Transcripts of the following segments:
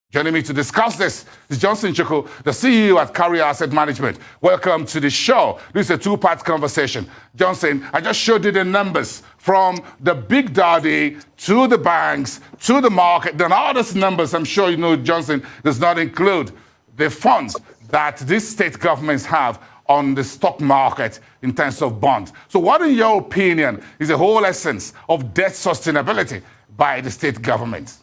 Joining me to discuss this is Johnson Chukwu, the CEO at CowryAssets Management. Welcome to the show. This is a two-part conversation. Johnson, I just showed you the numbers from the big daddy to the banks to the market. Then all these numbers, I'm sure you know, Johnson, does not include the funds that these state governments have on the stock market in terms of bonds. So what, in your opinion, is the whole essence of debt sustainability by the state government?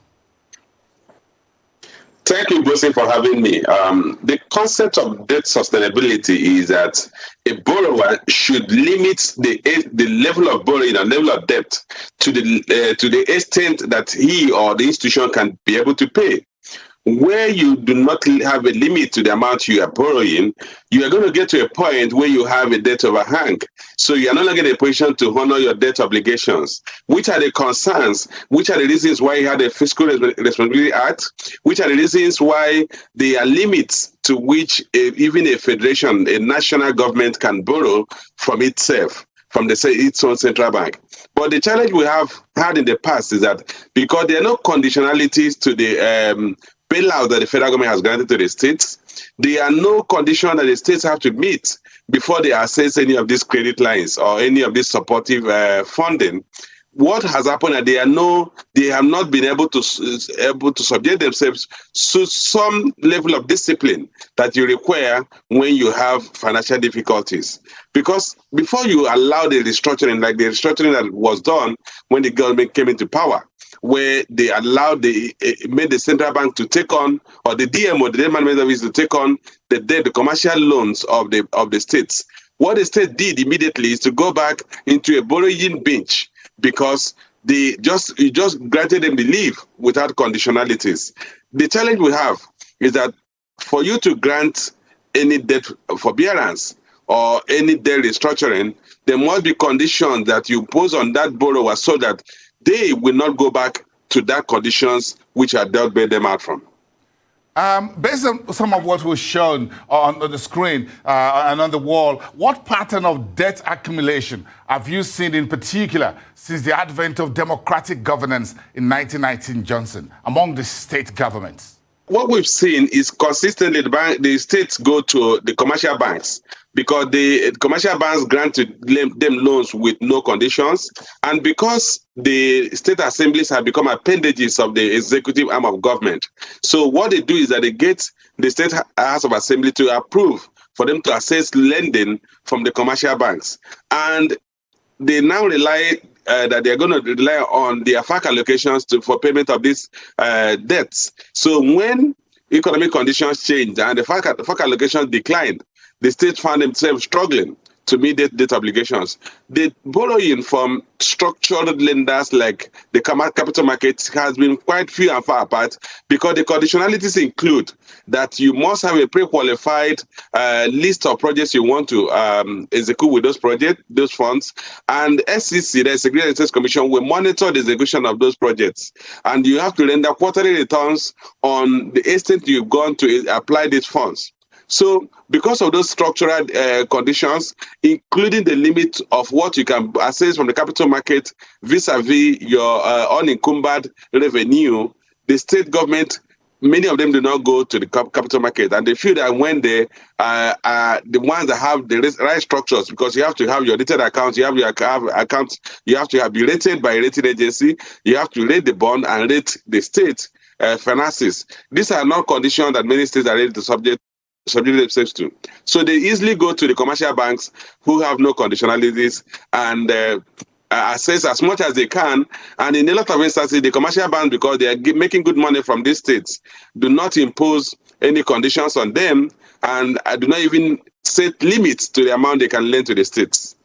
Thank you, Bosi, for having me. The concept of debt sustainability is that a borrower should limit the level of borrowing and level of debt to the extent that he or the institution can be able to pay. Where you do not have a limit to the amount you are borrowing, you are going to get to a point where you have a debt overhang. So you are no longer in a position to honor your debt obligations. Which are the concerns? Which are the reasons why you had a Fiscal Responsibility Act? Which are the reasons why there are limits to which even a federation, a national government can borrow from itself, from its own central bank? But the challenge we have had in the past is that because there are no conditionalities to the bailout that the federal government has granted to the states, there are no conditions that the states have to meet before they access any of these credit lines or any of this supportive funding. What has happened is they have not been able to subject themselves to some level of discipline that you require when you have financial difficulties. Because before you allow the restructuring, like the restructuring that was done when the government came into power, where they allowed made the central bank to take on, or the DMO, the debt management office, to take on the debt, the commercial loans of the states. What the state did immediately is to go back into a borrowing binge, because you just granted them the leave without conditionalities. The challenge we have is that for you to grant any debt forbearance or any debt restructuring, there must be conditions that you impose on that borrower so that they will not go back to that conditions which are dealt by them out from. Based on some of what was shown on the screen and on the wall, what pattern of debt accumulation have you seen in particular since the advent of democratic governance in 1919, Johnson, among the state governments? What we've seen is consistently the states go to the commercial banks, because the commercial banks granted them loans with no conditions, and because the state assemblies have become appendages of the executive arm of government. So what they do is that they get the state House of Assembly to approve for them to access lending from the commercial banks. And they now rely that they're going to rely on their FAC allocations for payment of these debts. So when economic conditions changed and the FAC allocations declined, the states found themselves struggling to meet debt obligations. The borrowing from structured lenders like the capital markets has been quite few and far apart, because the conditionalities include that you must have a pre-qualified list of projects you want to execute with those funds, and SEC, the Securities and Exchange Commission, will monitor the execution of those projects, and you have to render quarterly returns on the extent you've gone to apply these funds. So because of those structural conditions, including the limit of what you can access from the capital market vis-a-vis your unencumbered revenue, the state government, many of them do not go to the capital market. And they feel that when they are the ones that have the right structures, because you have to have your rated accounts, you have your accounts, you have to be rated by a rating agency, you have to rate the bond and rate the state finances. These are not conditions that many states are ready to subject themselves to. So they easily go to the commercial banks who have no conditionalities and access as much as they can. And in a lot of instances, the commercial banks, because they are making good money from these states, do not impose any conditions on them and do not even set limits to the amount they can lend to the states.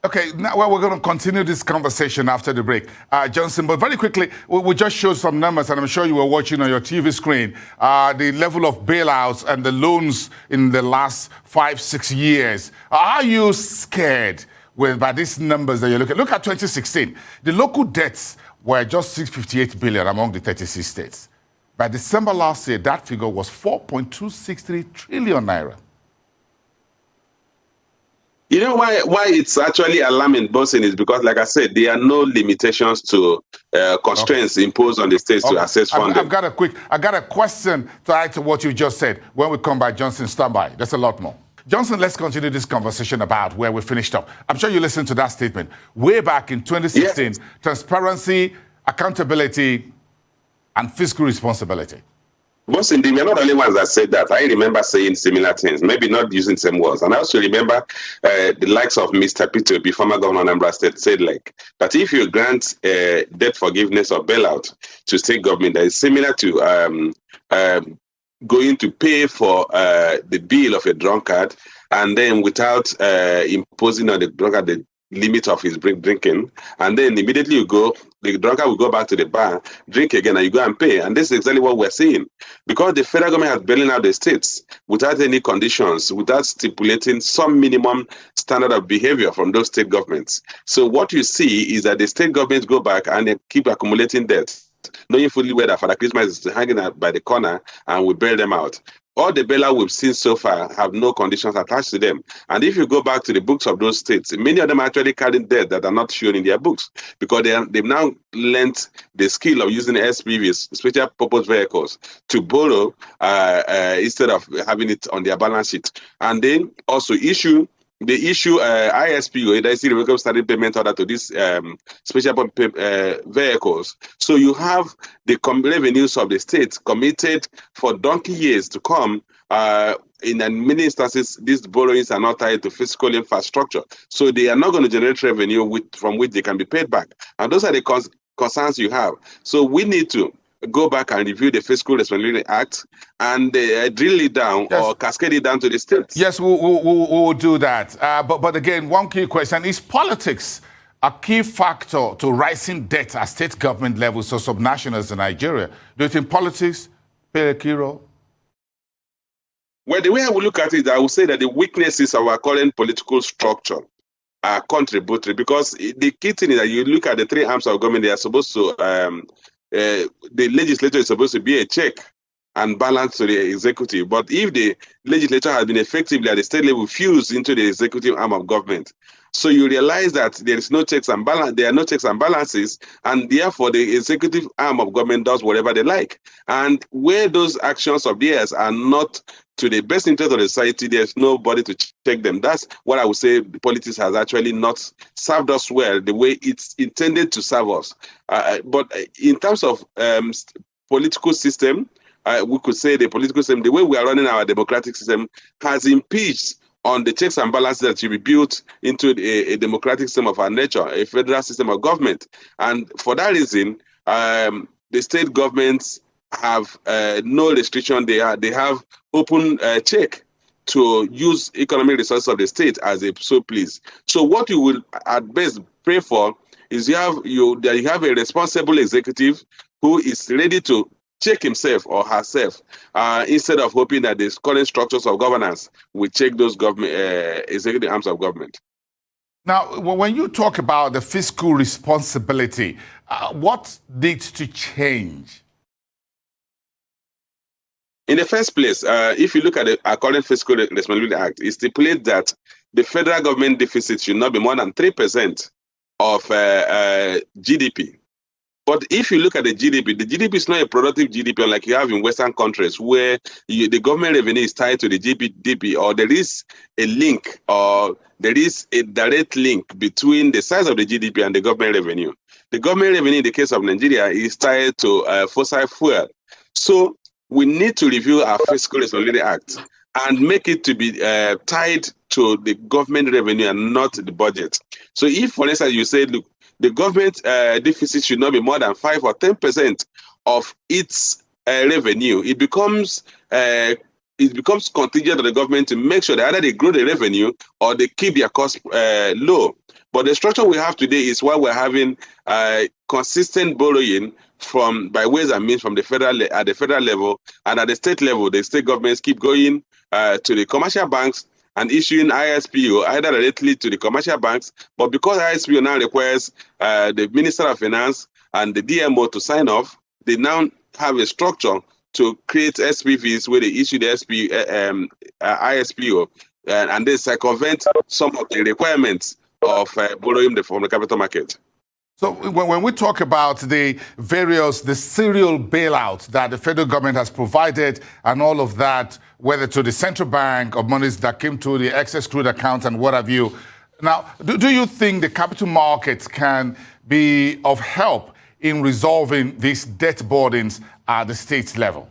Okay, now we're going to continue this conversation after the break, Johnson. But very quickly, we just showed some numbers, and I'm sure you were watching on your TV screen, the level of bailouts and the loans in the last 5-6 years. Are you scared by these numbers that you're looking at? Look at 2016. The local debts were just 658 billion among the 36 states. By December last year, that figure was 4.263 trillion naira. You know why it's actually alarming, Bosin, is because, like I said, there are no limitations to constraints imposed on the states to access funding. I've got a question to add to what you just said. When we come back, Johnson, stand by. There's a lot more. Johnson, let's continue this conversation about where we finished up. I'm sure you listened to that statement. Way back in 2016, yes. Transparency, accountability, and fiscal responsibility. Most indeed, we're not the only ones that said that. I remember saying similar things, maybe not using the same words. And I also remember the likes of Mr. P2B, former governor of Anambra State, said like that if you grant debt forgiveness or bailout to state government that is similar to going to pay for the bill of a drunkard, and then without imposing on the drunkard the limit of his drinking, and then immediately the drunkard will go back to the bar, drink again, and you go and pay. And this is exactly what we're seeing. Because the federal government has bailing out the states without any conditions, without stipulating some minimum standard of behavior from those state governments. So what you see is that the state governments go back and they keep accumulating debt, knowing fully well that Father Christmas is hanging out by the corner and we bail them out. All the bailout we've seen so far have no conditions attached to them. And if you go back to the books of those states, many of them are actually carrying debt that are not shown in their books because they've now learnt the skill of using SPVs, special purpose vehicles, to borrow instead of having it on their balance sheet. And then also issue ISPO, that is the Irrevocable Standing Payment Order, to these special vehicles. So you have the revenues of the state committed for donkey years to come. In many instances, these borrowings are not tied to fiscal infrastructure. So they are not going to generate revenue from which they can be paid back. And those are the concerns you have. So we need to go back and review the Fiscal Responsibility Act and drill it down, yes, or cascade it down to the states. Yes, we'll do that. But again, one key question, is politics a key factor to rising debt at state government levels for subnationals in Nigeria? Do you think politics play a key role? Well, the way I would look at it, I would say that the weaknesses of our current political structure are contributory, because the key thing is that you look at the three arms of government, they are supposed to the legislature is supposed to be a check and balance to the executive. But if the legislature has been effectively at the state level fused into the executive arm of government, so you realize that there is no checks and balance, there are no checks and balances, and therefore the executive arm of government does whatever they like. And where those actions of theirs are not to the best interest of the society, there's nobody to check them. That's what I would say politics has actually not served us well the way it's intended to serve us. But in terms of political system, we could say the political system, the way we are running our democratic system, has impinged on the checks and balances that should be built into a democratic system of our nature, a federal system of government. And for that reason, the state governments have no restriction. They have open check to use economic resources of the state as they so please. So what you will at best pray for is you have a responsible executive who is ready to check himself or herself, instead of hoping that the current structures of governance will check those government executive arms of government. Now, when you talk about the fiscal responsibility, what needs to change? In the first place, if you look at our current Fiscal Responsibility Act, it stipulates that the federal government deficit should not be more than 3% of GDP. But if you look at the GDP is not a productive GDP like you have in Western countries where the government revenue is tied to the GDP, or there is a link, or there is a direct link between the size of the GDP and the government revenue. The government revenue in the case of Nigeria is tied to fossil fuel. So we need to review our Fiscal Responsibility Act and make it to be tied to the government revenue and not the budget. So if, for instance, you say, look, the government deficit should not be more than 5 or 10% of its revenue, it becomes contingent on the government to make sure that either they grow the revenue or they keep their costs low. But the structure we have today is why we're having consistent borrowing by ways and means from at the federal level, and at the state level, the state governments keep going to the commercial banks and issuing ISPO either directly to the commercial banks, but because ISPO now requires the Minister of Finance and the DMO to sign off, they now have a structure to create SPVs where they issue the ISPO and they circumvent some of the requirements of borrowing from the capital market. So when we talk about the serial bailouts that the federal government has provided and all of that, whether to the central bank or monies that came to the excess crude account and what have you, now, do you think the capital markets can be of help in resolving these debt burdens at the state level?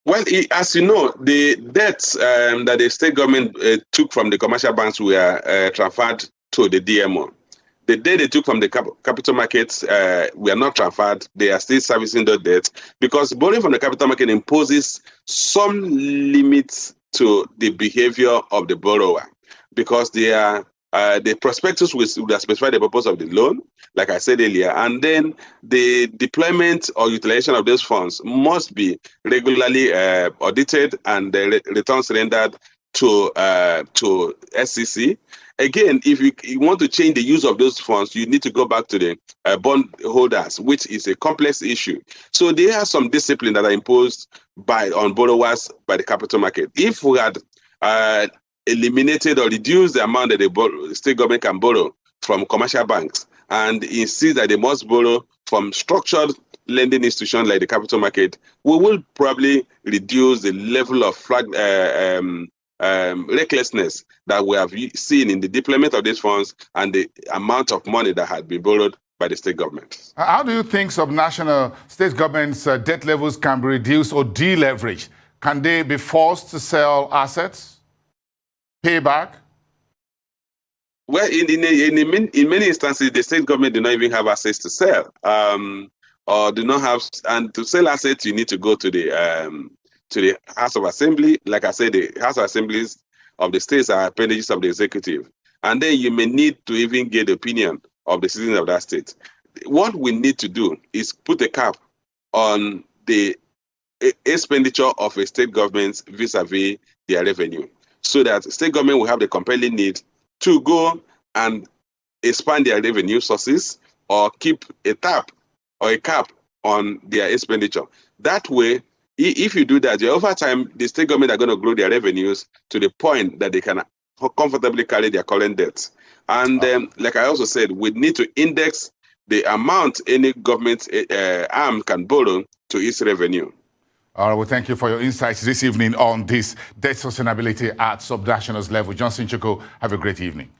Well, as you know, the debts that the state government took from the commercial banks were transferred to the DMO. The debt they took from the capital markets were not transferred. They are still servicing those debts because borrowing from the capital market imposes some limits to the behavior of the borrower, because they are the prospectus will specify the purpose of the loan, like I said earlier, and then the deployment or utilization of those funds must be regularly audited and the returns rendered to SEC. Again, if you want to change the use of those funds, you need to go back to the bond holders, which is a complex issue. So there are some discipline that are imposed on borrowers by the capital market. If we had eliminated or reduced the amount that the state government can borrow from commercial banks and insist that they must borrow from structured lending institutions like the capital market, we will probably reduce the level of recklessness that we have seen in the deployment of these funds and the amount of money that had been borrowed by the state government. How do you think subnational state governments' debt levels can be reduced or deleveraged? Can they be forced to sell assets, pay back? Well, in many instances, the state government do not even have access to sell, or do not have, and to sell assets, you need to go to the House of Assembly. Like I said, the House of Assemblies of the states are appendages of the executive. And then you may need to even get the opinion of the citizens of that state. What we need to do is put a cap on the expenditure of a state government vis-a-vis their revenue, so that state government will have the compelling need to go and expand their revenue sources or keep a tap or a cap on their expenditure. That way, if you do that, over time, the state government are going to grow their revenues to the point that they can comfortably carry their current debts. And like I also said, we need to index the amount any government arm can borrow to its revenue. All right, well, thank you for your insights this evening on this debt sustainability at subnational level. Johnson Chukwu, have a great evening.